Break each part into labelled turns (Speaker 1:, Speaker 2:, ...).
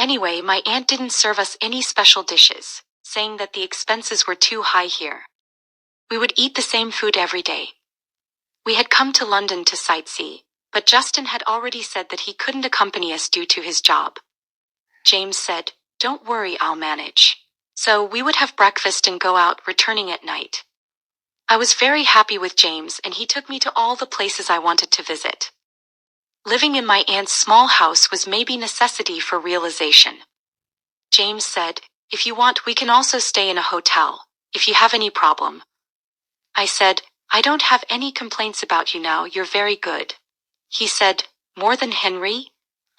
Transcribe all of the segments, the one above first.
Speaker 1: Anyway, my aunt didn't serve us any special dishes, saying that the expenses were too high here. We would eat the same food every day. We had come to London to sightsee, but Justin had already said that he couldn't accompany us due to his job. James said, "Don't worry, I'll manage." So we would have breakfast and go out, returning at night. I was very happy with James, and he took me to all the places I wanted to visit. Living in my aunt's small house was maybe necessity for realization. James said, "If you want, we can also stay in a hotel, if you have any problem." I said, "I don't have any complaints about you now, you're very good." He said, "More than Henry?"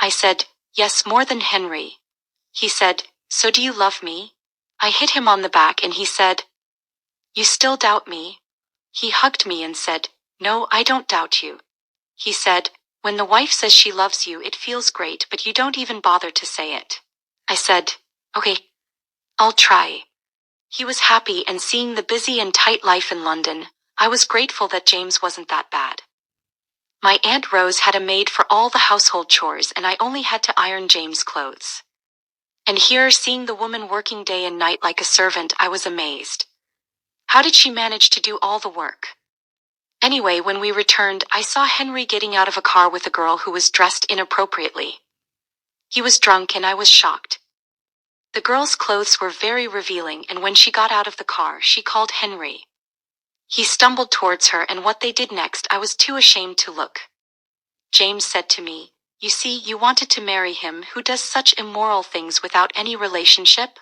Speaker 1: I said, "Yes, more than Henry." He said, "So do you love me?" I hit him on the back and he said, "You still doubt me?" He hugged me and said, "No, I don't doubt you." He said, "When the wife says she loves you, it feels great, but you don't even bother to say it." I said, "Okay, I'll try." He was happy, and seeing the busy and tight life in London, I was grateful that James wasn't that bad. My Aunt Rose had a maid for all the household chores, and I only had to iron James' clothes. And here, seeing the woman working day and night like a servant, I was amazed. How did she manage to do all the work? Anyway, when we returned, I saw Henry getting out of a car with a girl who was dressed inappropriately. He was drunk and I was shocked. The girl's clothes were very revealing, and when she got out of the car, she called Henry. He stumbled towards her, and what they did next, I was too ashamed to look. James said to me, "You see, you wanted to marry him who does such immoral things without any relationship?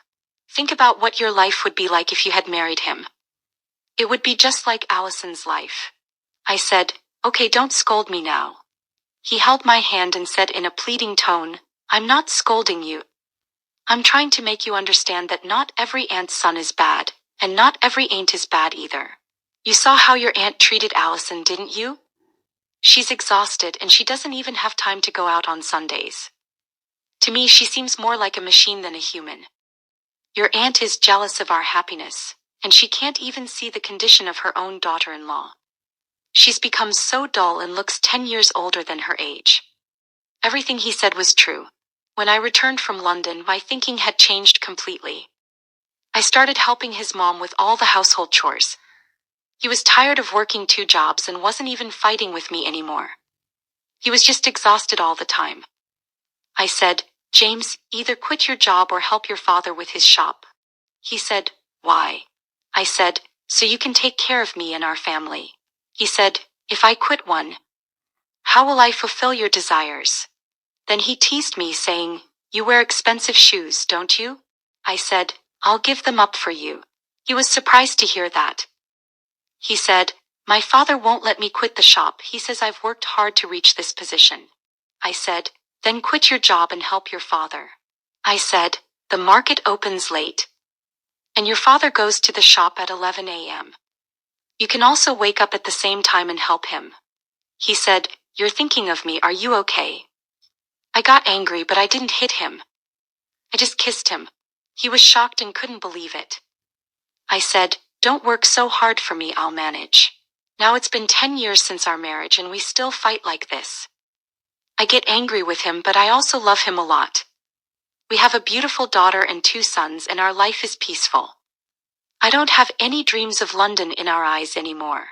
Speaker 1: Think about what your life would be like if you had married him. It would be just like Allison's life." I said, "Okay, don't scold me now." He held my hand and said in a pleading tone, "I'm not scolding you. I'm trying to make you understand that not every aunt's son is bad, and not every aunt is bad either. You saw how your aunt treated Allison, didn't you? She's exhausted and she doesn't even have time to go out on Sundays. To me, she seems more like a machine than a human. Your aunt is jealous of our happiness, and she can't even see the condition of her own daughter-in-law. She's become so dull and looks 10 years older than her age." Everything he said was true. When I returned from London, my thinking had changed completely. I started helping his mom with all the household chores. He was tired of working 2 jobs and wasn't even fighting with me anymore. He was just exhausted all the time. I said, "James, either quit your job or help your father with his shop." He said, "Why?" I said, "So you can take care of me and our family." He said, "If I quit one, how will I fulfill your desires?" Then he teased me, saying, "You wear expensive shoes, don't you?" I said, "I'll give them up for you." He was surprised to hear that. He said, "My father won't let me quit the shop. He says I've worked hard to reach this position." I said, "Then quit your job and help your father." I said, "The market opens late, and your father goes to the shop at 11 a.m. You can also wake up at the same time and help him." He said, "You're thinking of me, are you okay?" I got angry, but I didn't hit him. I just kissed him. He was shocked and couldn't believe it. I said, "Don't work so hard for me, I'll manage." Now it's been 10 years since our marriage and we still fight like this. I get angry with him, but I also love him a lot. We have a beautiful daughter and 2 sons, and our life is peaceful. I don't have any dreams of London in our eyes anymore.